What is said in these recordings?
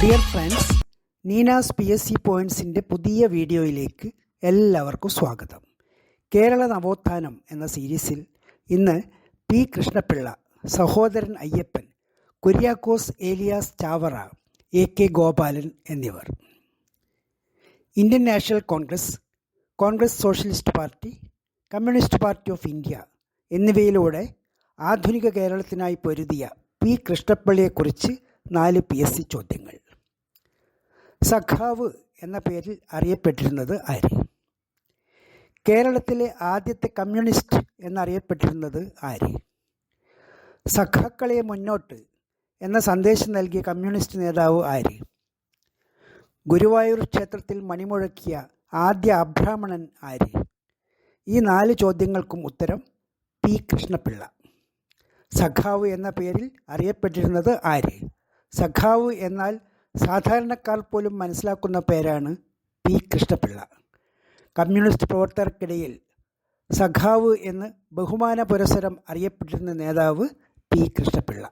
Dear friends, നീനാസ് PSC പോയിൻറ്സിൻ്റെ പുതിയ വീഡിയോയിലേക്ക് എല്ലാവർക്കും സ്വാഗതം. കേരള നവോത്ഥാനം എന്ന സീരീസിൽ ഇന്ന് പി കൃഷ്ണപിള്ള, സഹോദരൻ അയ്യപ്പൻ, കുര്യാക്കോസ് ഏലിയാസ് ചാവറ, AK ഗോപാലൻ എന്നിവർ. Indian national Congress, Congress socialist party, communist Party of India എന്നിവയിലൂടെ ആധുനിക കേരളത്തിനായി പൊരുതിയ പി കൃഷ്ണപിള്ളയെക്കുറിച്ച് 4 PSC ചോദ്യങ്ങൾ. സഖാവ് എന്ന പേരിൽ അറിയപ്പെട്ടിരുന്നത് ആര്? കേരളത്തിലെ ആദ്യത്തെ കമ്മ്യൂണിസ്റ്റ് എന്നറിയപ്പെട്ടിരുന്നത് ആര്? സഖാക്കളെ മുന്നോട്ട് എന്ന സന്ദേശം നൽകിയ കമ്മ്യൂണിസ്റ്റ് നേതാവ് ആര്? ഗുരുവായൂർ ക്ഷേത്രത്തിൽ മണിമുഴക്കിയ ആദ്യ അബ്രാഹ്മണൻ ആര്? ഈ 4 ചോദ്യങ്ങൾക്കും ഉത്തരം പി കൃഷ്ണപിള്ള. സഖാവ് എന്ന പേരിൽ അറിയപ്പെട്ടിരുന്നത് ആര്? സഖാവ് എന്നാൽ സാധാരണക്കാർ പോലും മനസ്സിലാക്കുന്ന പേരാണ് പി കൃഷ്ണപിള്ള. കമ്മ്യൂണിസ്റ്റ് പ്രവർത്തകർക്കിടയിൽ സഖാവ് എന്ന് ബഹുമാന പുരസ്സരം അറിയപ്പെട്ടിരുന്ന നേതാവ് പി കൃഷ്ണപിള്ള.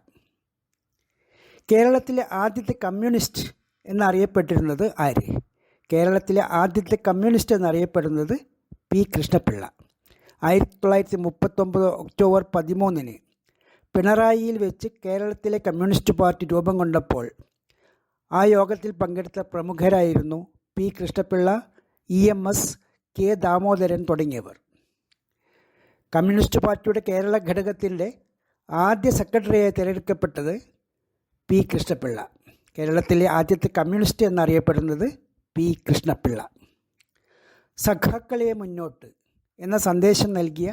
കേരളത്തിലെ ആദ്യത്തെ കമ്മ്യൂണിസ്റ്റ് എന്നറിയപ്പെട്ടിരുന്നത് ആര്? കേരളത്തിലെ ആദ്യത്തെ കമ്മ്യൂണിസ്റ്റ് എന്നറിയപ്പെടുന്നത് പി കൃഷ്ണപിള്ള. 1939 ഒക്ടോബർ 13 പിണറായിയിൽ വെച്ച് കേരളത്തിലെ കമ്മ്യൂണിസ്റ്റ് പാർട്ടി രൂപം കൊണ്ടപ്പോൾ ആ യോഗത്തിൽ പങ്കെടുത്ത പ്രമുഖരായിരുന്നു പി കൃഷ്ണപിള്ള, EMS, K ദാമോദരൻ തുടങ്ങിയവർ. കമ്മ്യൂണിസ്റ്റ് പാർട്ടിയുടെ കേരള ഘടകത്തിൻ്റെ ആദ്യ സെക്രട്ടറിയായി തിരഞ്ഞെടുക്കപ്പെട്ടത് പി കൃഷ്ണപിള്ള. കേരളത്തിലെ ആദ്യത്തെ കമ്മ്യൂണിസ്റ്റ് എന്നറിയപ്പെടുന്നത് പി കൃഷ്ണപിള്ള. സഖാക്കളെ മുന്നോട്ട് എന്ന സന്ദേശം നൽകിയ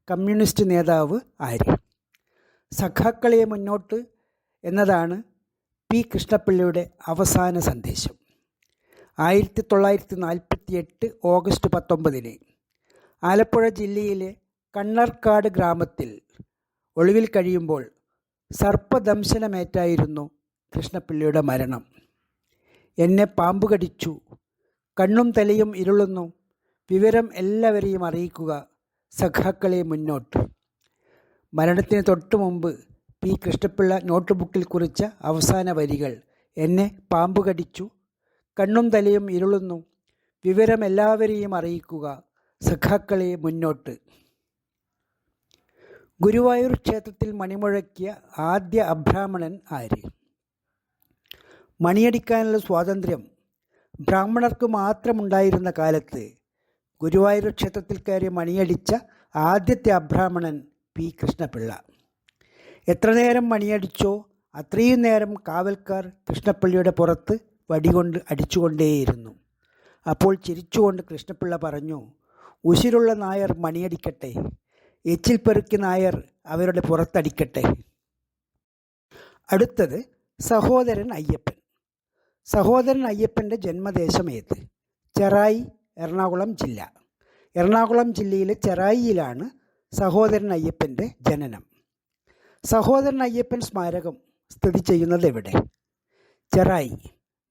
കമ്മ്യൂണിസ്റ്റ് നേതാവ് ആര്? സഖാക്കളെ മുന്നോട്ട് എന്നതാണ് പി കൃഷ്ണപിള്ളയുടെ അവസാന സന്ദേശം. 1948 ഓഗസ്റ്റ് 19 ആലപ്പുഴ ജില്ലയിലെ കണ്ണർക്കാട് ഗ്രാമത്തിൽ ഒളിവിൽ കഴിയുമ്പോൾ സർപ്പദംശനമേറ്റായിരുന്നു കൃഷ്ണപിള്ളയുടെ മരണം. എന്നെ പാമ്പ് കടിച്ചു, കണ്ണും തലയും ഇരുളുന്നു, വിവരം എല്ലാവരെയും അറിയിക്കുക, സഖാക്കളെ മുന്നോട്ട്. മരണത്തിന് തൊട്ടു മുമ്പ് പി കൃഷ്ണപിള്ള നോട്ട് ബുക്കിൽ കുറിച്ച അവസാന വരികൾ എന്നെ പാമ്പ് കടിച്ചു, കണ്ണും തലയും ഇരുളുന്നു, വിവരം എല്ലാവരെയും അറിയിക്കുക, സഖാക്കളെ മുന്നോട്ട്. ഗുരുവായൂർ ക്ഷേത്രത്തിൽ മണിമുഴക്കിയ ആദ്യ അബ്രാഹ്മണൻ ആര്? മണിയടിക്കാനുള്ള സ്വാതന്ത്ര്യം ബ്രാഹ്മണർക്ക് മാത്രമുണ്ടായിരുന്ന കാലത്ത് ഗുരുവായൂർ ക്ഷേത്രത്തിൽ കയറി മണിയടിച്ച ആദ്യത്തെ അബ്രാഹ്മണൻ പി കൃഷ്ണപിള്ള. എത്ര നേരം മണിയടിച്ചോ അത്രയും നേരം കാവൽക്കാർ കൃഷ്ണപിള്ളയുടെ പുറത്ത് വടികൊണ്ട് അടിച്ചുകൊണ്ടേയിരുന്നു. അപ്പോൾ ചിരിച്ചുകൊണ്ട് കൃഷ്ണപിള്ള പറഞ്ഞു, ഉശിരുള്ള നായർ മണിയടിക്കട്ടെ, എച്ചിൽ പെറുക്കി നായർ അവരുടെ പുറത്തടിക്കട്ടെ. അടുത്തത് സഹോദരൻ അയ്യപ്പൻ. സഹോദരൻ അയ്യപ്പൻ്റെ ജന്മദേശം ഏത്? ചെറായി, എറണാകുളം ജില്ല. എറണാകുളം ജില്ലയിലെ ചെറായിയിലാണ് സഹോദരൻ അയ്യപ്പൻ്റെ ജനനം. സഹോദരൻ അയ്യപ്പൻ സ്മാരകം സ്ഥിതി ചെയ്യുന്നത് എവിടെ? ചെറായി.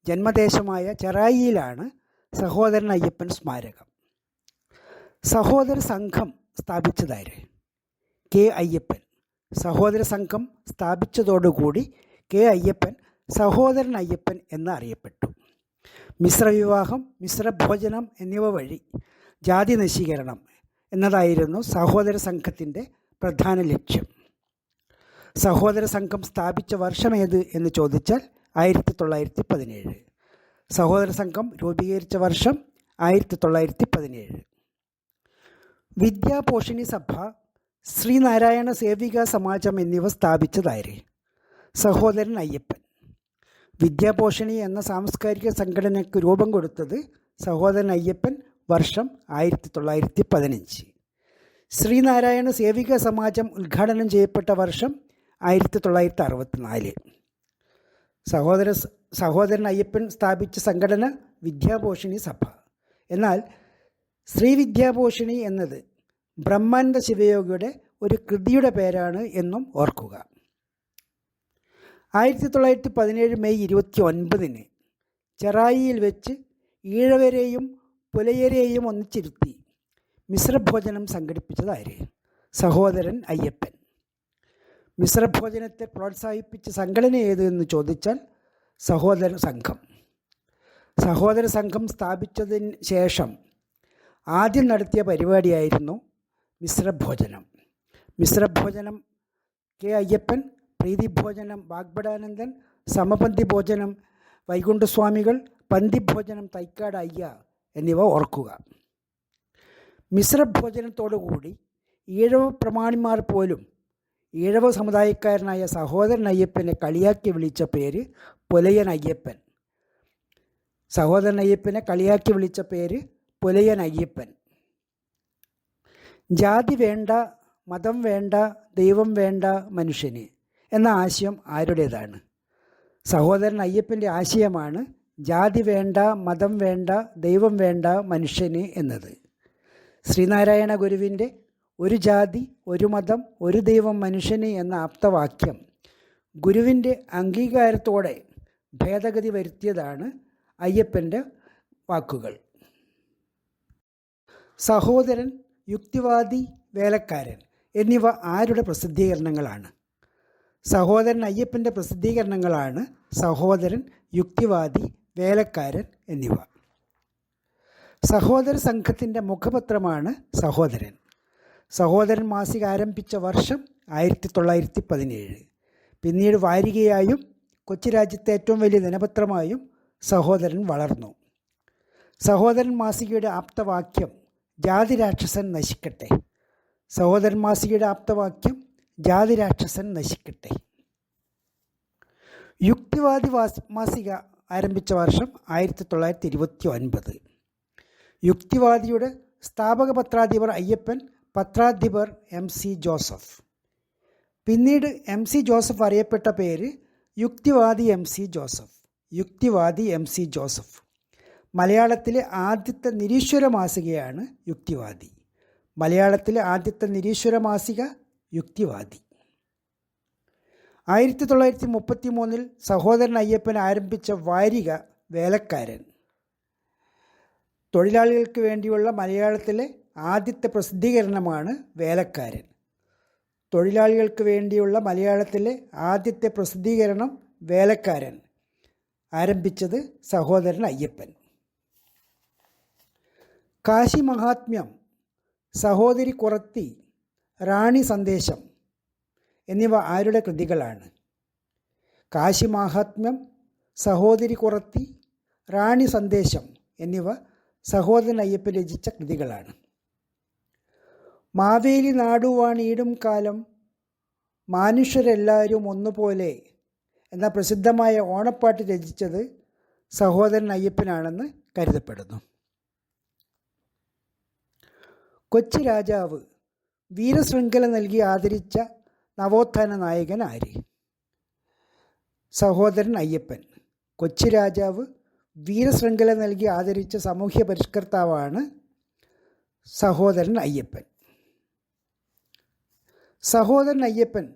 ജന്മദേശമായ ചെറായിയിലാണ് സഹോദരൻ അയ്യപ്പൻ സ്മാരകം. സഹോദര സംഘം സ്ഥാപിച്ചതാര്? K അയ്യപ്പൻ. സഹോദര സംഘം സ്ഥാപിച്ചതോടുകൂടി K അയ്യപ്പൻ സഹോദരൻ അയ്യപ്പൻ എന്ന് അറിയപ്പെട്ടു. മിശ്രവിവാഹം, മിശ്രഭോജനം എന്നിവ വഴി ജാതി നശീകരണം എന്നതായിരുന്നു സഹോദര സംഘത്തിൻ്റെ പ്രധാന ലക്ഷ്യം. സഹോദര സംഘം സ്ഥാപിച്ച വർഷമേത് എന്ന് ചോദിച്ചാൽ 1917. സഹോദര സംഘം രൂപീകരിച്ച വർഷം 1917. വിദ്യാപോഷിണി സഭ, ശ്രീനാരായണ സേവിക സമാജം എന്നിവ സ്ഥാപിച്ചതാര്? സഹോദരൻ അയ്യപ്പൻ. വിദ്യാപോഷിണി എന്ന സാംസ്കാരിക സംഘടനയ്ക്ക് രൂപം കൊടുത്തത് സഹോദരൻ അയ്യപ്പൻ. വർഷം 1915. ശ്രീനാരായണ സേവിക സമാജം ഉദ്ഘാടനം ചെയ്യപ്പെട്ട വർഷം 1964. സഹോദരൻ അയ്യപ്പൻ സ്ഥാപിച്ച സംഘടന വിദ്യാപോഷിണി സഭ. എന്നാൽ ശ്രീ വിദ്യാപോഷിണി എന്നത് ബ്രഹ്മാനന്ദ ശിവയോഗിയുടെ ഒരു കൃതിയുടെ പേരാണ് എന്നും ഓർക്കുക. 1917 മെയ് 29 ചെറായിയിൽ വെച്ച് ഈഴവരെയും പുലയരെയും ഒന്നിച്ചിരുത്തി മിശ്രഭോജനം സംഘടിപ്പിച്ചതാര്? സഹോദരൻ അയ്യപ്പൻ. മിശ്രഭോജനത്തെ പ്രോത്സാഹിപ്പിച്ച സംഘടന ഏത് എന്ന് ചോദിച്ചാൽ സഹോദര സംഘം. സഹോദര സംഘം സ്ഥാപിച്ചതിന് ശേഷം ആദ്യം നടത്തിയ പരിപാടിയായിരുന്നു മിശ്രഭോജനം. മിശ്രഭോജനം കെ അയ്യപ്പൻ, പ്രീതിഭോജനം വാഗ്ഭടാനന്ദൻ, സമപന്തി ഭോജനം വൈകുണ്ഠസ്വാമികൾ, പന്തിഭോജനം തൈക്കാട് അയ്യ എന്നിവ ഓർക്കുക. മിശ്രഭോജനത്തോടുകൂടി ഈഴവ പ്രമാണിമാർ പോലും ഈഴവ സമുദായക്കാരനായ സഹോദരൻ അയ്യപ്പനെ കളിയാക്കി വിളിച്ച പേര് പുലയൻ അയ്യപ്പൻ. സഹോദരൻ അയ്യപ്പനെ കളിയാക്കി വിളിച്ച പേര് പുലയൻ അയ്യപ്പൻ. ജാതി വേണ്ട, മതം വേണ്ട, ദൈവം വേണ്ട മനുഷ്യന് എന്ന ആശയം ആരുടേതാണ്? സഹോദരൻ അയ്യപ്പൻ്റെ ആശയമാണ് ജാതി വേണ്ട, മതം വേണ്ട, ദൈവം വേണ്ട മനുഷ്യന് എന്നത്. ശ്രീനാരായണ ഗുരുവിൻ്റെ ഒരു ജാതി, ഒരു മതം, ഒരു ദൈവം മനുഷ്യന് എന്ന ആപ്തവാക്യം ഗുരുവിൻ്റെ അംഗീകാരത്തോടെ ഭേദഗതി വരുത്തിയതാണ് അയ്യപ്പൻ്റെ വാക്കുകൾ. സഹോദരൻ, യുക്തിവാദി, വേലക്കാരൻ എന്നിവ ആരുടെ പ്രസിദ്ധീകരണങ്ങളാണ്? സഹോദരൻ അയ്യപ്പൻ്റെ പ്രസിദ്ധീകരണങ്ങളാണ് സഹോദരൻ, യുക്തിവാദി, വേലക്കാരൻ എന്നിവ. സഹോദര സംഘത്തിൻ്റെ മുഖപത്രമാണ് സഹോദരൻ. സഹോദരൻ മാസിക ആരംഭിച്ച വർഷം 1917. പിന്നീട് വാരികയായും കൊച്ചി രാജ്യത്തെ ഏറ്റവും വലിയ ദിനപത്രമായും സഹോദരൻ വളർന്നു. സഹോദരൻ മാസികയുടെ ആപ്തവാക്യം ജാതിരാക്ഷസൻ നശിക്കട്ടെ. സഹോദരൻ മാസികയുടെ ആപ്തവാക്യം ജാതിരാക്ഷസൻ നശിക്കട്ടെ. യുക്തിവാദി മാസിക ആരംഭിച്ച വർഷം 1929. യുക്തിവാദിയുടെ സ്ഥാപക പത്രാധിപർ അയ്യപ്പൻ, പത്രാധിപർ MC ജോസഫ്. പിന്നീട് MC ജോസഫ് അറിയപ്പെട്ട പേര് യുക്തിവാദി MC ജോസഫ്. യുക്തിവാദി MC ജോസഫ്. മലയാളത്തിലെ ആദ്യത്തെ നിരീശ്വര മാസികയാണ് യുക്തിവാദി. മലയാളത്തിലെ ആദ്യത്തെ നിരീശ്വര മാസിക യുക്തിവാദി. 1933 സഹോദരൻ അയ്യപ്പൻ ആരംഭിച്ച വാരിക വേലക്കാരൻ. തൊഴിലാളികൾക്ക് വേണ്ടിയുള്ള മലയാളത്തിലെ ആദ്യത്തെ പ്രസിദ്ധീകരണമാണ് വേലക്കാരൻ. തൊഴിലാളികൾക്ക് വേണ്ടിയുള്ള മലയാളത്തിലെ ആദ്യത്തെ പ്രസിദ്ധീകരണം വേലക്കാരൻ ആരംഭിച്ചത് സഹോദരൻ അയ്യപ്പൻ. കാശി മഹാത്മ്യം, സഹോദരി കുറത്തി, റാണി സന്ദേശം എന്നിവ ആരുടെ കൃതികളാണ്? കാശി മഹാത്മ്യം, സഹോദരി കുറത്തി, റാണി സന്ദേശം എന്നിവ സഹോദരൻ അയ്യപ്പൻ രചിച്ച കൃതികളാണ്. മാവേലി നാടുവാണീടും കാലം, മനുഷ്യരെല്ലാവരും ഒന്നുപോലെ എന്ന പ്രസിദ്ധമായ ഓണപ്പാട്ട് രചിച്ചത് സഹോദരൻ അയ്യപ്പനാണെന്ന് കരുതപ്പെടുന്നു. കൊച്ചി രാജാവ് വീരശൃംഖല നൽകി ആദരിച്ച നവോത്ഥാന നായകൻ ആര്? സഹോദരൻ അയ്യപ്പൻ. കൊച്ചി രാജാവ് വീരശൃംഖല നൽകി ആദരിച്ച സാമൂഹ്യ പരിഷ്കർത്താവാണ് സഹോദരൻ അയ്യപ്പൻ. സഹോദരൻ അയ്യപ്പൻ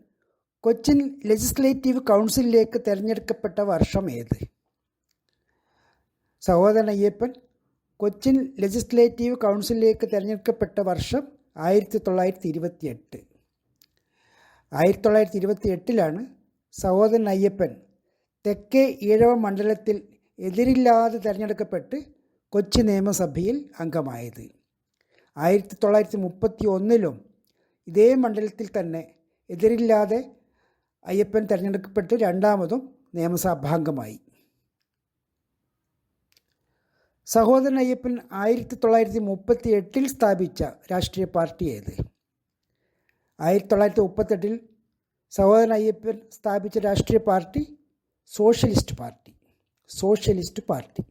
കൊച്ചിൻ ലെജിസ്ലേറ്റീവ് കൗൺസിലിലേക്ക് തിരഞ്ഞെടുക്കപ്പെട്ട വർഷം ഏത്? സഹോദരൻ അയ്യപ്പൻ കൊച്ചിൻ ലെജിസ്ലേറ്റീവ് കൗൺസിലിലേക്ക് തിരഞ്ഞെടുക്കപ്പെട്ട വർഷം 1928. 1928 സഹോദരൻ അയ്യപ്പൻ തെക്കേ ഈഴവ മണ്ഡലത്തിൽ എതിരില്ലാതെ തിരഞ്ഞെടുക്കപ്പെട്ട് കൊച്ചി നിയമസഭയിൽ അംഗമായത്. 1931 ഇതേ മണ്ഡലത്തിൽ തന്നെ എതിരില്ലാതെ അയ്യപ്പൻ തിരഞ്ഞെടുക്കപ്പെട്ട് രണ്ടാമതും നിയമസഭാംഗമായി. സഹോദരൻ അയ്യപ്പൻ 1938 സ്ഥാപിച്ച രാഷ്ട്രീയ പാർട്ടി ഏത്? 1938 സഹോദരൻ അയ്യപ്പൻ സ്ഥാപിച്ച രാഷ്ട്രീയ party socialist party. Socialist party.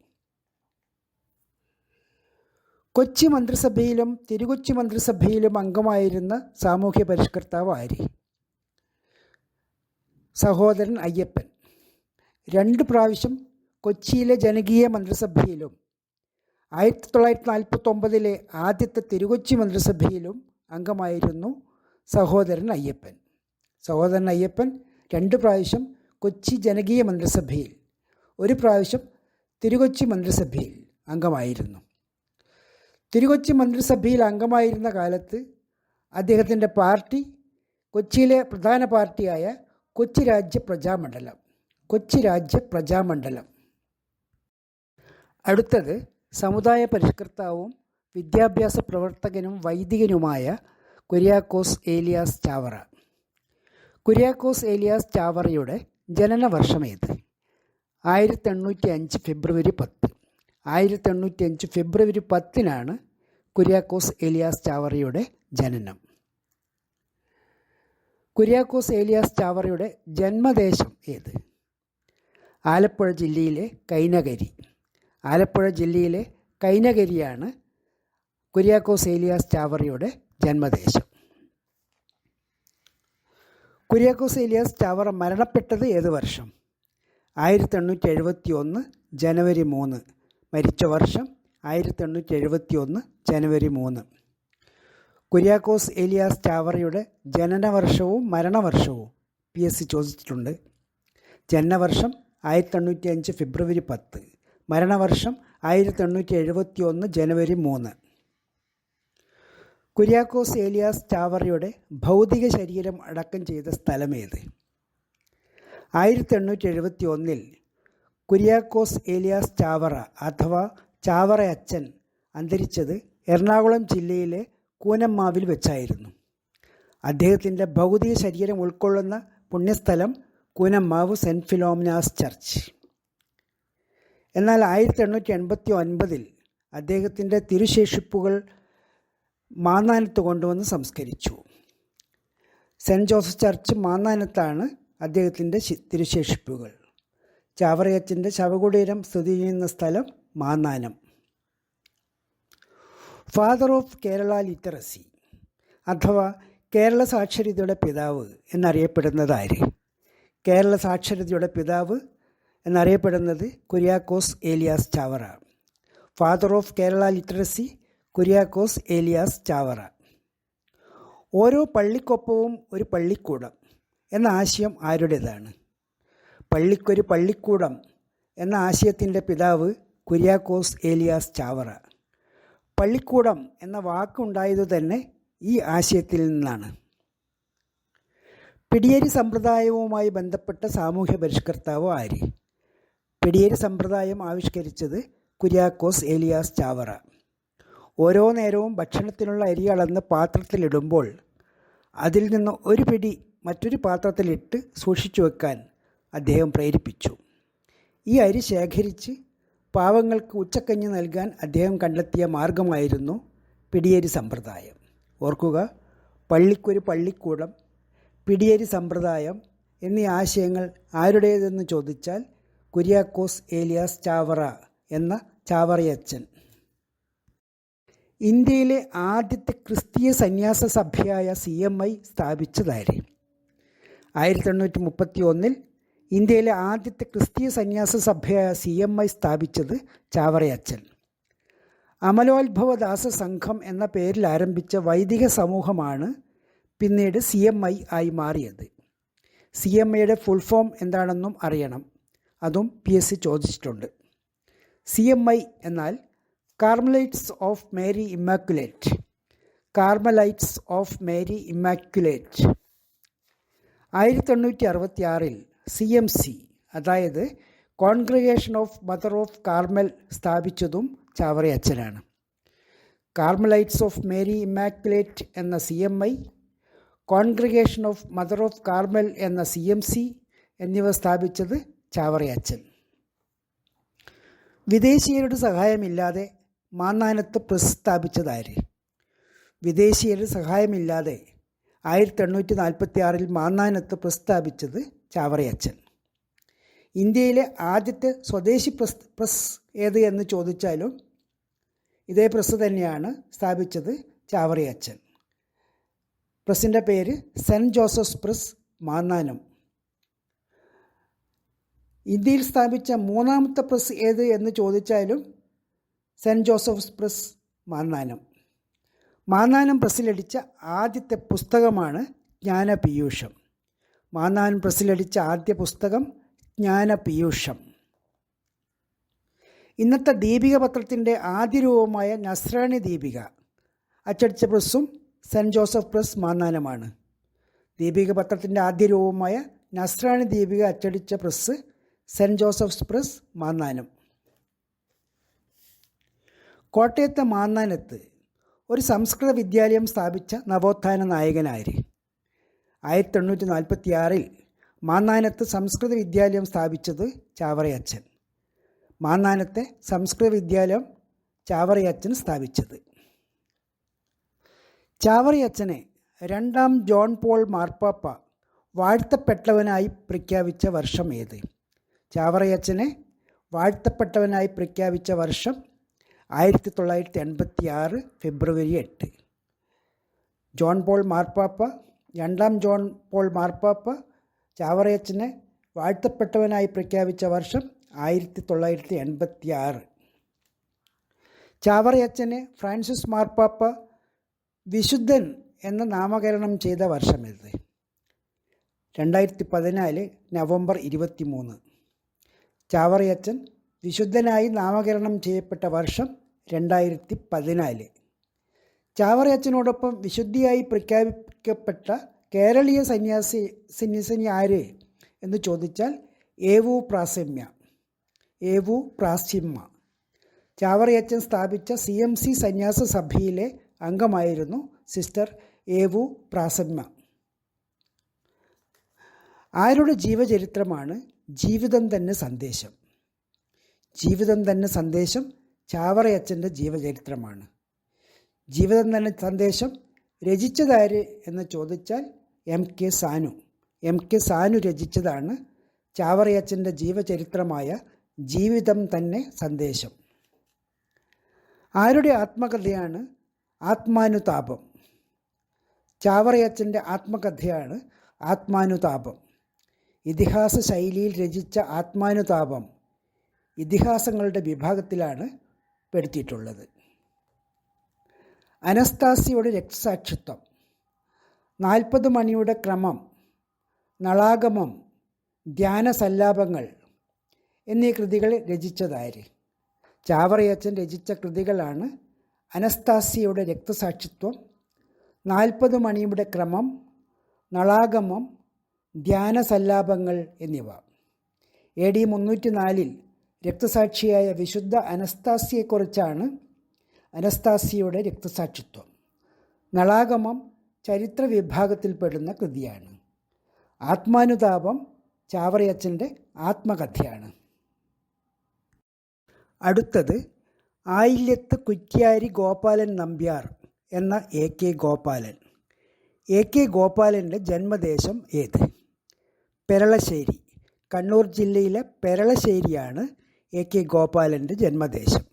Kochi മന്ത്രിസഭയിലും തിരുകൊച്ചി മന്ത്രിസഭയിലും അംഗമായിരുന്ന സാമൂഹ്യ പരിഷ്കർത്താവ് ആര്? സഹോദരൻ അയ്യപ്പൻ. 2 പ്രാവശ്യം കൊച്ചിയിലെ ജനകീയ മന്ത്രിസഭയിലും 1949 ആദ്യത്തെ തിരുകൊച്ചി മന്ത്രിസഭയിലും അംഗമായിരുന്നു സഹോദരൻ അയ്യപ്പൻ. സഹോദരൻ അയ്യപ്പൻ 2 പ്രാവശ്യം കൊച്ചി ജനകീയ മന്ത്രിസഭയിൽ, 1 പ്രാവശ്യം തിരുകൊച്ചി മന്ത്രിസഭയിൽ അംഗമായിരുന്നു. തിരുകൊച്ചി മന്ത്രിസഭയിൽ അംഗമായിരുന്ന കാലത്ത് അദ്ദേഹത്തിൻ്റെ പാർട്ടി കൊച്ചിയിലെ പ്രധാന പാർട്ടിയായ കൊച്ചി രാജ്യ പ്രജാമണ്ഡലം കൊച്ചി രാജ്യ പ്രജാമണ്ഡലം. അടുത്തത് സമുദായ പരിഷ്കർത്താവും വിദ്യാഭ്യാസ പ്രവർത്തകനും വൈദികനുമായ കുര്യാക്കോസ് ഏലിയാസ് ചാവറ. കുര്യാക്കോസ് ഏലിയാസ് ചാവറയുടെ ജനനവർഷമേത്? 1805 ഫെബ്രുവരി 10. 1805 ഫെബ്രുവരി 10 കുര്യാക്കോസ് ഏലിയാസ് ചാവറയുടെ ജനനം. കുര്യാക്കോസ് ഏലിയാസ് ചാവറയുടെ ജന്മദേശം ഏത്? ആലപ്പുഴ ജില്ലയിലെ കൈനകരി. ആലപ്പുഴ ജില്ലയിലെ കൈനകരിയാണ് കുര്യാക്കോസ് ഏലിയാസ് ചാവറയുടെ ജന്മദേശം. കുര്യാക്കോസ് ഏലിയാസ് ചാവറ മരണപ്പെട്ടത് ഏത് വർഷം? 1871 ജനുവരി 3. മരിച്ച വർഷം 1871 ജനുവരി 3. കുര്യാക്കോസ് ഏലിയാസ് ചാവറയുടെ ജനനവർഷവും മരണവർഷവും PSC ചോദിച്ചിട്ടുണ്ട്. ജനനവർഷം 1805 ഫെബ്രുവരി 10. മരണവർഷം 1871 ജനുവരി 3. കുര്യാക്കോസ് ഏലിയാസ് ചാവറയുടെ ഭൗതിക ശരീരം അടക്കം ചെയ്ത സ്ഥലമേത്? 1871 കുര്യാക്കോസ് ഏലിയാസ് ചാവറ അഥവാ ചാവറയച്ചൻ അന്തരിച്ചത് എറണാകുളം ജില്ലയിലെ കൂനമ്മാവിൽ വെച്ചായിരുന്നു. അദ്ദേഹത്തിൻ്റെ ഭൗതിക ശരീരം ഉൾക്കൊള്ളുന്ന പുണ്യസ്ഥലം കൂനമ്മാവ് സെൻറ്റ് ഫിലോമിനാസ് ചർച്ച്. എന്നാൽ 1889 അദ്ദേഹത്തിൻ്റെ തിരുശേഷിപ്പുകൾ മാന്നാനത്ത് കൊണ്ടുവന്ന് സംസ്കരിച്ചു. സെൻറ്റ് ജോസഫ് ചർച്ച് മാന്നാനത്താണ് അദ്ദേഹത്തിൻ്റെ തിരുശേഷിപ്പുകൾ. ചാവറയച്ചൻ്റെ ശവകുടീരം സ്ഥിതി ചെയ്യുന്ന സ്ഥലം Mannanam. Father of Kerala literacy അഥവാ കേരള സാക്ഷരതയുടെ പിതാവ് എന്നറിയപ്പെടുന്നത് ആര്? കേരള സാക്ഷരതയുടെ പിതാവ് എന്നറിയപ്പെടുന്നത് Kuriakose Elias Chavara. Father of Kerala literacy Kuriakose Elias Chavara. ഓരോ പള്ളിക്കൊപ്പവും ഒരു പള്ളിക്കൂടം എന്ന ആശയം ആരുടേതാണ്? പള്ളിക്കൊരു പള്ളിക്കൂടം എന്ന ആശയത്തിൻ്റെ പിതാവ് കുര്യാക്കോസ് ഏലിയാസ് ചാവറ. പള്ളിക്കൂടം എന്ന വാക്കുണ്ടായത് തന്നെ ഈ ആശയത്തിൽ നിന്നാണ്. പിടിയേരി സമ്പ്രദായവുമായി ബന്ധപ്പെട്ട സാമൂഹ്യ പരിഷ്കർത്താവ് ആര്? പിടിയേരി സമ്പ്രദായം ആവിഷ്കരിച്ചത് കുര്യാക്കോസ് ഏലിയാസ് ചാവറ. ഓരോ നേരവും ഭക്ഷണത്തിനുള്ള അരി അളന്ന് പാത്രത്തിലിടുമ്പോൾ അതിൽ നിന്ന് ഒരു പിടി മറ്റൊരു പാത്രത്തിലിട്ട് സൂക്ഷിച്ചു വെക്കാൻ അദ്ദേഹം പ്രേരിപ്പിച്ചു. ഈ അരി ശേഖരിച്ച് പാവങ്ങൾക്ക് ഉച്ചക്കഞ്ഞി നൽകാൻ അദ്ദേഹം കണ്ടെത്തിയ മാർഗമായിരുന്നു പിടിയേരി സമ്പ്രദായം. ഓർക്കുക, പള്ളിക്കൊരു പള്ളിക്കൂടം, പിടിയേരി സമ്പ്രദായം എന്നീ ആശയങ്ങൾ ആരുടേതെന്ന് ചോദിച്ചാൽ കുര്യാക്കോസ് ഏലിയാസ് ചാവറ എന്ന ചാവറയച്ചൻ. ഇന്ത്യയിലെ ആദ്യത്തെ ക്രിസ്തീയ സന്യാസ സഭയായ CMI സ്ഥാപിച്ചതാര്? 1831 ഇന്ത്യയിലെ ആദ്യത്തെ ക്രിസ്തീയ സന്യാസ സഭയായ CMI സ്ഥാപിച്ചത് ചാവറയച്ചൻ. അമലോത്ഭവദാസ സംഘം എന്ന പേരിൽ ആരംഭിച്ച വൈദിക സമൂഹമാണ് പിന്നീട് CMI ആയി മാറിയത്. CMIയുടെ ഫുൾ ഫോം എന്താണെന്നും അറിയണം, അതും PSC ചോദിച്ചിട്ടുണ്ട്. CMI എന്നാൽ Carmelites of Mary Immaculate. Carmelites of Mary Immaculate. 1866 CMC അതായത് congregation of Mother of Carmel സ്ഥാപിച്ചതും ചാവറയച്ചനാണ്. കാർമലൈറ്റ്സ് ഓഫ് മേരി ഇമ്മാക്കുലേറ്റ് എന്ന CMI, congregation of Mother of Carmel എന്ന CMC എന്നിവ സ്ഥാപിച്ചത് ചാവറയച്ചൻ. വിദേശീയരുടെ സഹായമില്ലാതെ മാന്നാനത്ത് പ്രസ് സ്ഥാപിച്ചതാര്? വിദേശീയരുടെ സഹായമില്ലാതെ 1846 മാന്നാനത്ത് പ്രസ് സ്ഥാപിച്ചത് ചാവറയച്ചൻ. ഇന്ത്യയിലെ ആദ്യത്തെ സ്വദേശി പ്രസ് ഏത് എന്ന് ചോദിച്ചാലും ഇതേ പ്രസ് തന്നെയാണ് സ്ഥാപിച്ചത് ചാവറയച്ചൻ. പ്രസിൻ്റെ പേര് സെൻറ്റ് ജോസഫ്സ് പ്രസ് മാന്നാനം. ഇന്ത്യയിൽ സ്ഥാപിച്ച മൂന്നാമത്തെ പ്രസ് ഏത് എന്ന് ചോദിച്ചാലും Saint Joseph's press Mannanam. Mannanam പ്രസ്സിലടിച്ച ആദ്യത്തെ പുസ്തകമാണ് ജ്ഞാനപീയൂഷം. മാന്നാനം പ്രസ്സിലടിച്ച ആദ്യ പുസ്തകം ജ്ഞാനപീയൂഷം. ഇന്നത്തെ ദീപിക പത്രത്തിൻ്റെ ആദ്യ രൂപമായ നസ്രാണി ദീപിക അച്ചടിച്ച പ്രസ്സും സെൻറ്റ് ജോസഫ് പ്രസ് മാന്നാനമാണ്. ദീപിക പത്രത്തിൻ്റെ ആദ്യ രൂപമായ നസ്രാണി ദീപിക അച്ചടിച്ച press Saint Joseph's press, Mannanam. കോട്ടയത്തെ മാന്നാനത്ത് ഒരു സംസ്കൃത വിദ്യാലയം സ്ഥാപിച്ച നവോത്ഥാന നായകനാര്? 1846 മാന്നാനത്ത് സംസ്കൃത വിദ്യാലയം സ്ഥാപിച്ചത് ചാവറയച്ചൻ. മാന്നാനത്തെ സംസ്കൃത വിദ്യാലയം ചാവറയച്ചൻ സ്ഥാപിച്ചത്. ചാവറയച്ചനെ 2ാം ജോൺ പോൾ മാർപ്പാപ്പ വാഴ്ത്തപ്പെട്ടവനായി പ്രഖ്യാപിച്ച വർഷം ഏത്? ചാവറയച്ചനെ വാഴ്ത്തപ്പെട്ടവനായി പ്രഖ്യാപിച്ച വർഷം 1986 ഫെബ്രുവരി 8. ജോൺ പോൾ മാർപ്പാപ്പ, 2ാം ജോൺ പോൾ മാർപ്പാപ്പ ചാവറയച്ചനെ വാഴ്ത്തപ്പെട്ടവനായി പ്രഖ്യാപിച്ച വർഷം 1986. ചാവറയച്ചനെ ഫ്രാൻസിസ് മാർപ്പാപ്പ വിശുദ്ധൻ എന്ന് നാമകരണം ചെയ്ത വർഷം ഏത്? 2014 നവംബർ 23. ചാവറയച്ചൻ വിശുദ്ധനായി നാമകരണം ചെയ്യപ്പെട്ട വർഷം 2014. ചാവറയച്ചനോടൊപ്പം വിശുദ്ധിയായി പ്രഖ്യാപിക്കപ്പെട്ട കേരളീയ സന്യാസിനി ആര് എന്ന് ചോദിച്ചാൽ ഏവു പ്രാസ്യമ്മ. ചാവറയച്ചൻ സ്ഥാപിച്ച CMC സന്യാസ സഭയിലെ അംഗമായിരുന്നു സിസ്റ്റർ ഏവു പ്രാസമ്മ. ആരുടെ ജീവചരിത്രമാണ് ജീവിതം തന്നെ സന്ദേശം? ജീവിതം തന്നെ സന്ദേശം ചാവറയച്ചൻ്റെ ജീവചരിത്രമാണ്. ജീവിതം തന്നെ സന്ദേശം രചിച്ചതാര് എന്ന് ചോദിച്ചാൽ MK സാനു രചിച്ചതാണ് ചാവറയച്ചൻ്റെ ജീവചരിത്രമായ ജീവിതം തന്നെ സന്ദേശം. ആരുടെ ആത്മകഥയാണ് ആത്മാനുതാപം? ചാവറയച്ചൻ്റെ ആത്മകഥയാണ് ആത്മാനുതാപം. ഇതിഹാസ ശൈലിയിൽ രചിച്ച ആത്മാനുതാപം ഇതിഹാസങ്ങളുടെ വിഭാഗത്തിലാണ് പെടുത്തിയിട്ടുള്ളത്. അനസ്താസിയുടെ രക്തസാക്ഷിത്വം, 40 മണിയുടെ ക്രമം, നളാഗമം, ധ്യാനസല്ലാപങ്ങൾ എന്നീ കൃതികൾ രചിച്ചതാര്? ചാവറയച്ചൻ രചിച്ച കൃതികളാണ് അനസ്താസിയുടെ രക്തസാക്ഷിത്വം, 40 മണിയുടെ ക്രമം, നളാഗമം, ധ്യാനസല്ലാപങ്ങൾ എന്നിവ. AD 304 രക്തസാക്ഷിയായ വിശുദ്ധ അനസ്താസിയെക്കുറിച്ചാണ് അനസ്താസിയുടെ രക്തസാക്ഷിത്വം. നളാഗമം ചരിത്ര വിഭാഗത്തിൽപ്പെടുന്ന കൃതിയാണ്. ആത്മാനുതാപം ചാവറയച്ചൻ്റെ ആത്മകഥയാണ്. അടുത്തത് ആയില്യത്ത് കുറ്റ്യാരി ഗോപാലൻ നമ്പ്യാർ എന്ന AK ഗോപാലൻ. AK ഗോപാലൻ്റെ ജന്മദേശം ഏത്? പെരളശ്ശേരി. കണ്ണൂർ ജില്ലയിലെ പെരളശ്ശേരിയാണ് AK ഗോപാലൻ്റെ ജന്മദേശം.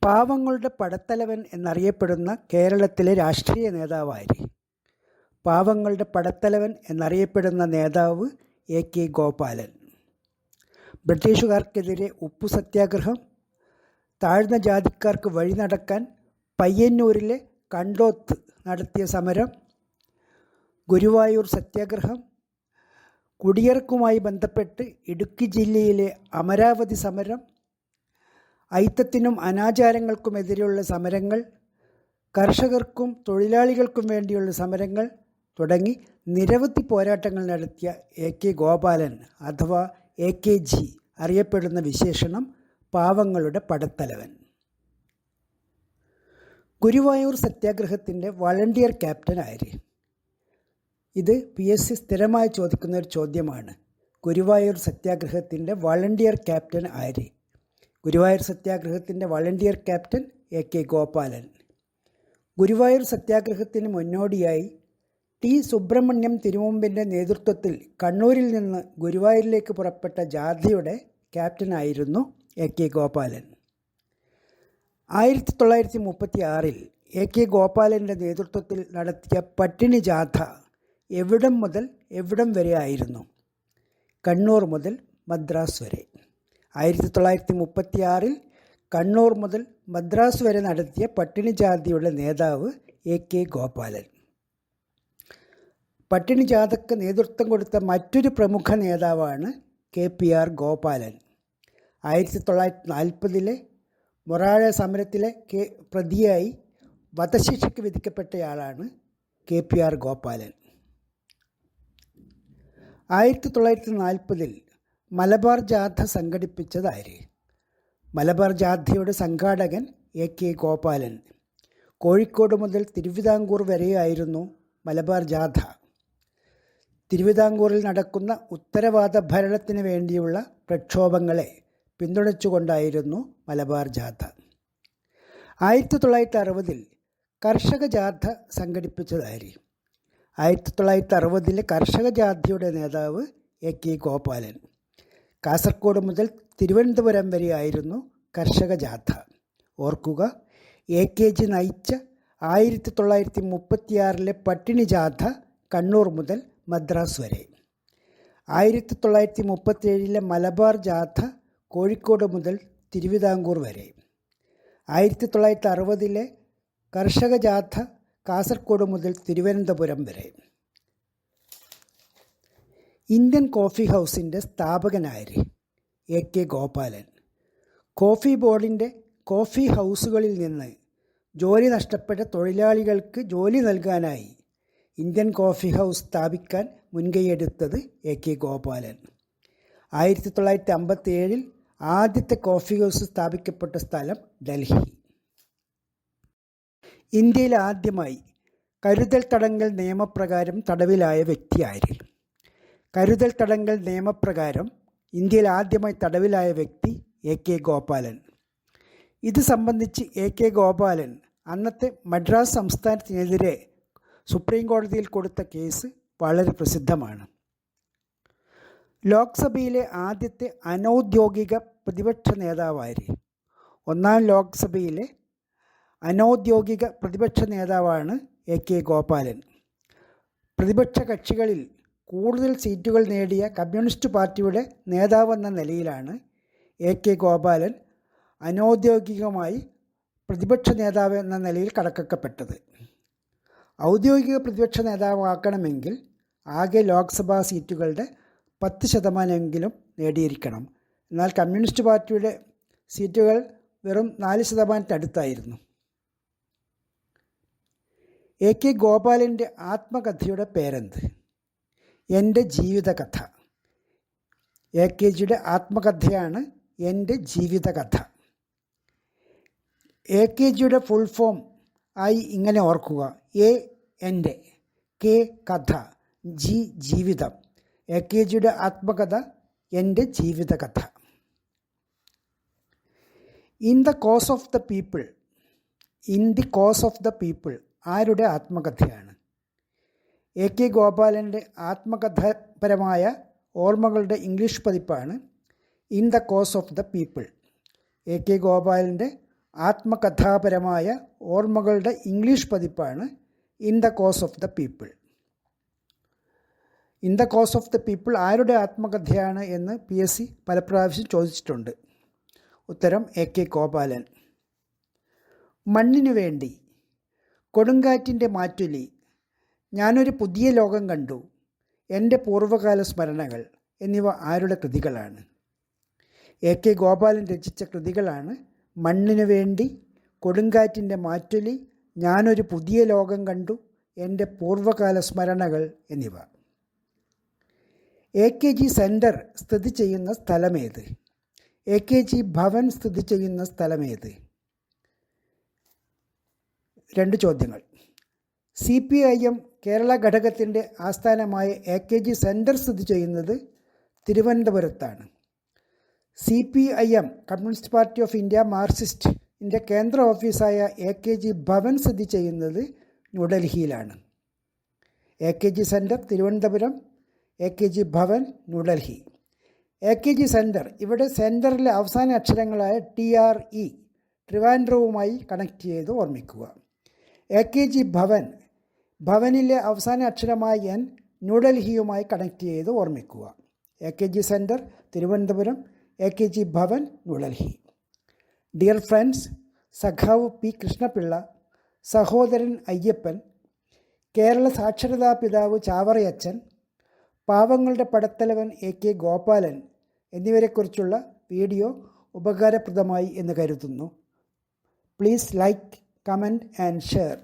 പാവങ്ങളുടെ പടത്തലവൻ എന്നറിയപ്പെടുന്ന കേരളത്തിലെ രാഷ്ട്രീയ നേതാവ് ആര്? പാവങ്ങളുടെ പടത്തലവൻ എന്നറിയപ്പെടുന്ന നേതാവ് AK ഗോപാലൻ. ബ്രിട്ടീഷുകാർക്കെതിരെ ഉപ്പു സത്യാഗ്രഹം, താഴ്ന്ന ജാതിക്കാർക്ക് വഴി നടക്കാൻ പയ്യന്നൂരിലെ കണ്ടോത്ത് നടത്തിയ സമരം, ഗുരുവായൂർ സത്യാഗ്രഹം, കുടിയിറക്കുമായി ബന്ധപ്പെട്ട് ഇടുക്കി ജില്ലയിലെ അമരാവതി സമരം, ഐത്തത്തിനും അനാചാരങ്ങൾക്കുമെതിരെയുള്ള സമരങ്ങൾ, കർഷകർക്കും തൊഴിലാളികൾക്കും വേണ്ടിയുള്ള സമരങ്ങൾ തുടങ്ങി നിരവധി പോരാട്ടങ്ങൾ നടത്തിയ AK ഗോപാലൻ അഥവാ AKG അറിയപ്പെടുന്ന വിശേഷണം പാവങ്ങളുടെ പടത്തലവൻ. ഗുരുവായൂർ സത്യാഗ്രഹത്തിൻ്റെ വളണ്ടിയർ ക്യാപ്റ്റൻ ആര്? ഇത് PSC സ്ഥിരമായി ചോദിക്കുന്ന ഒരു ചോദ്യമാണ്. ഗുരുവായൂർ സത്യാഗ്രഹത്തിൻ്റെ വളണ്ടിയർ ക്യാപ്റ്റൻ ആര്? ഗുരുവായൂർ സത്യാഗ്രഹത്തിൻ്റെ volunteer captain AK Gopalan. Guruvayur സത്യാഗ്രഹത്തിന് മുന്നോടിയായി T സുബ്രഹ്മണ്യം തിരുമുമ്പിൻ്റെ നേതൃത്വത്തിൽ കണ്ണൂരിൽ നിന്ന് ഗുരുവായൂരിലേക്ക് പുറപ്പെട്ട ജാഥയുടെ ക്യാപ്റ്റനായിരുന്നു AK ഗോപാലൻ. 1936 AK ഗോപാലൻ്റെ നേതൃത്വത്തിൽ നടത്തിയ പട്ടിണി ജാഥ എവിടം മുതൽ എവിടം വരെ ആയിരുന്നു? കണ്ണൂർ മുതൽ മദ്രാസ് വരെ. 1936 കണ്ണൂർ മുതൽ മദ്രാസ് വരെ നടത്തിയ പട്ടിണി ജാഥയുടെ നേതാവ് AK ഗോപാലൻ. പട്ടിണി ജാഥയ്ക്ക് നേതൃത്വം കൊടുത്ത മറ്റൊരു പ്രമുഖ നേതാവാണ് KPR ഗോപാലൻ. 1940 മൊറാഴ സമരത്തിലെ പ്രതിയായി വധശിക്ഷയ്ക്ക് വിധിക്കപ്പെട്ടയാളാണ് KPR ഗോപാലൻ. 1940 മലബാർ ജാഥ സംഘടിപ്പിച്ചതാര്? മലബാർ ജാഥയുടെ സംഘാടകൻ A.K. ഗോപാലൻ. കോഴിക്കോട് മുതൽ തിരുവിതാംകൂർ വരെയായിരുന്നു മലബാർ ജാഥ. തിരുവിതാംകൂറിൽ നടക്കുന്ന ഉത്തരവാദ ഭരണത്തിന് വേണ്ടിയുള്ള പ്രക്ഷോഭങ്ങളെ പിന്തുണച്ചുകൊണ്ടായിരുന്നു മലബാർ ജാഥ. 1960 കർഷക ജാഥ സംഘടിപ്പിച്ചതാര്? 1960 കർഷക ജാഥയുടെ നേതാവ് A.K. ഗോപാലൻ. കാസർഗോഡ് മുതൽ തിരുവനന്തപുരം വരെയായിരുന്നു കർഷക ജാഥ. ഓർക്കുക, AKG നയിച്ച 1936 പട്ടിണി ജാഥ കണ്ണൂർ മുതൽ മദ്രാസ് വരെ. 1937 മലബാർ ജാഥ കോഴിക്കോട് മുതൽ തിരുവിതാംകൂർ വരെ. 1960 കർഷക ജാഥ കാസർഗോഡ് മുതൽ തിരുവനന്തപുരം വരെ. ഇന്ത്യൻ കോഫി ഹൗസിൻ്റെ സ്ഥാപകനാര്? A.K. ഗോപാലൻ. കോഫി ബോർഡിൻ്റെ കോഫി ഹൗസുകളിൽ നിന്ന് ജോലി നഷ്ടപ്പെട്ട തൊഴിലാളികൾക്ക് ജോലി നൽകാനായി ഇന്ത്യൻ കോഫി ഹൗസ് സ്ഥാപിക്കാൻ മുൻകൈയെടുത്തത് A.K. ഗോപാലൻ. 1957 ആദ്യത്തെ കോഫി ഹൗസ് സ്ഥാപിക്കപ്പെട്ട സ്ഥലം ഡൽഹി. ഇന്ത്യയിൽ ആദ്യമായി കരുതൽ തടങ്കൽ നിയമപ്രകാരം തടവിലായ വ്യക്തി ആര്? കരുതൽ തടങ്കൽ നിയമപ്രകാരം ഇന്ത്യയിൽ ആദ്യമായി തടവിലായ വ്യക്തി A.K. ഗോപാലൻ. ഇത് സംബന്ധിച്ച് A.K. ഗോപാലൻ അന്നത്തെ മദ്രാസ് സംസ്ഥാനത്തിനെതിരെ സുപ്രീം കോടതിയിൽ കൊടുത്ത കേസ് വളരെ പ്രസിദ്ധമാണ്. ലോക്സഭയിലെ ആദ്യത്തെ അനൗദ്യോഗിക പ്രതിപക്ഷ നേതാവാര്? ഒന്നാം ലോക്സഭയിലെ അനൗദ്യോഗിക പ്രതിപക്ഷ നേതാവാണ് A.K. ഗോപാലൻ. പ്രതിപക്ഷ കക്ഷികളിൽ കൂടുതൽ സീറ്റുകൾ നേടിയ കമ്മ്യൂണിസ്റ്റ് പാർട്ടിയുടെ നേതാവെന്ന നിലയിലാണ് A.K. ഗോപാലൻ അനൗദ്യോഗികമായി പ്രതിപക്ഷ നേതാവ് എന്ന നിലയിൽ കണക്കാക്കപ്പെട്ടത്. ഔദ്യോഗിക പ്രതിപക്ഷ നേതാവാക്കണമെങ്കിൽ ആകെ ലോക്സഭാ സീറ്റുകളുടെ 10% നേടിയിരിക്കണം. എന്നാൽ കമ്മ്യൂണിസ്റ്റ് പാർട്ടിയുടെ സീറ്റുകൾ വെറും 4% അടുത്തായിരുന്നു. A.K. ഗോപാലൻ്റെ ആത്മകഥയുടെ പേരെന്ത്? എൻ്റെ ജീവിതകഥ. AKGയുടെ ആത്മകഥയാണ് എൻ്റെ ജീവിതകഥ. AKGയുടെ ഫുൾ ഫോം ആയി ഇങ്ങനെ ഓർക്കുക: A എൻ്റെ, K കഥ, G ജീവിതം. AKGയുടെ ആത്മകഥ എൻ്റെ ജീവിതകഥ. In the cause of the people, in the cause of the people ആരുടെ ആത്മകഥയാണ്? A.K. ഗോപാലൻ്റെ ആത്മകഥാപരമായ ഓർമ്മകളുടെ ഇംഗ്ലീഷ് പതിപ്പാണ് in the cause of the people. A.K. ഗോപാലൻ്റെ ആത്മകഥാപരമായ ഓർമ്മകളുടെ ഇംഗ്ലീഷ് പതിപ്പാണ് in the cause of the people. In the cause of the people ആരുടെ ആത്മകഥയാണ് എന്ന് PSC പല പ്രാവശ്യം ചോദിച്ചിട്ടുണ്ട്. ഉത്തരം A.K. ഗോപാലൻ. മണ്ണിനു വേണ്ടി, കൊടുങ്കാറ്റിൻ്റെ മാറ്റൊലി, ഞാനൊരു പുതിയ ലോകം കണ്ടു, എൻ്റെ പൂർവ്വകാല സ്മരണകൾ എന്നിവ ആരുടെ കൃതികളാണ്? A.K. ഗോപാലൻ രചിച്ച കൃതികളാണ് മണ്ണിനു വേണ്ടി, കൊടുങ്കാറ്റിൻ്റെ മാറ്റൊലി, ഞാനൊരു പുതിയ ലോകം കണ്ടു, എൻ്റെ പൂർവ്വകാല സ്മരണകൾ എന്നിവ. AKG സെൻറ്റർ സ്ഥിതി ചെയ്യുന്ന സ്ഥലമേത്? AKG ഭവൻ സ്ഥിതി ചെയ്യുന്ന സ്ഥലമേത്? 2 ചോദ്യങ്ങൾ. CPIM കേരള ഘടകത്തിൻ്റെ ആസ്ഥാനമായ AKG സെൻറ്റർ സ്ഥിതി ചെയ്യുന്നത് തിരുവനന്തപുരത്താണ്. CPIM Communist Party of India മാർക്സിസ്റ്റിൻ്റെ കേന്ദ്ര ഓഫീസായ AKG ഭവൻ സ്ഥിതി ചെയ്യുന്നത് ന്യൂഡൽഹിയിലാണ്. AKG centre Thiruvananthapuram, AKG Bhavan New Delhi. AKG centre, ഇവിടെ സെൻറ്ററിലെ അവസാന അക്ഷരങ്ങളായ TRE ട്രിവാൻഡ്രവുമായി കണക്ട് ചെയ്ത് ഓർമ്മിക്കുക. AKG ഭവൻ, ഭവനിലെ അവസാന അക്ഷരമായ N ന്യൂഡൽഹിയുമായി കണക്ട് ചെയ്ത് ഓർമ്മിക്കുക. AKG centre Thiruvananthapuram, AKG Bhavan New Delhi. Dear friends, സഖാവ് P. കൃഷ്ണപിള്ള, സഹോദരൻ അയ്യപ്പൻ, കേരള സാക്ഷരതാ പിതാവ് ചാവറയച്ചൻ, പാവങ്ങളുടെ പടത്തലവൻ A.K. ഗോപാലൻ എന്നിവരെക്കുറിച്ചുള്ള വീഡിയോ ഉപകാരപ്രദമായി എന്ന് കരുതുന്നു. Please like, comment and share.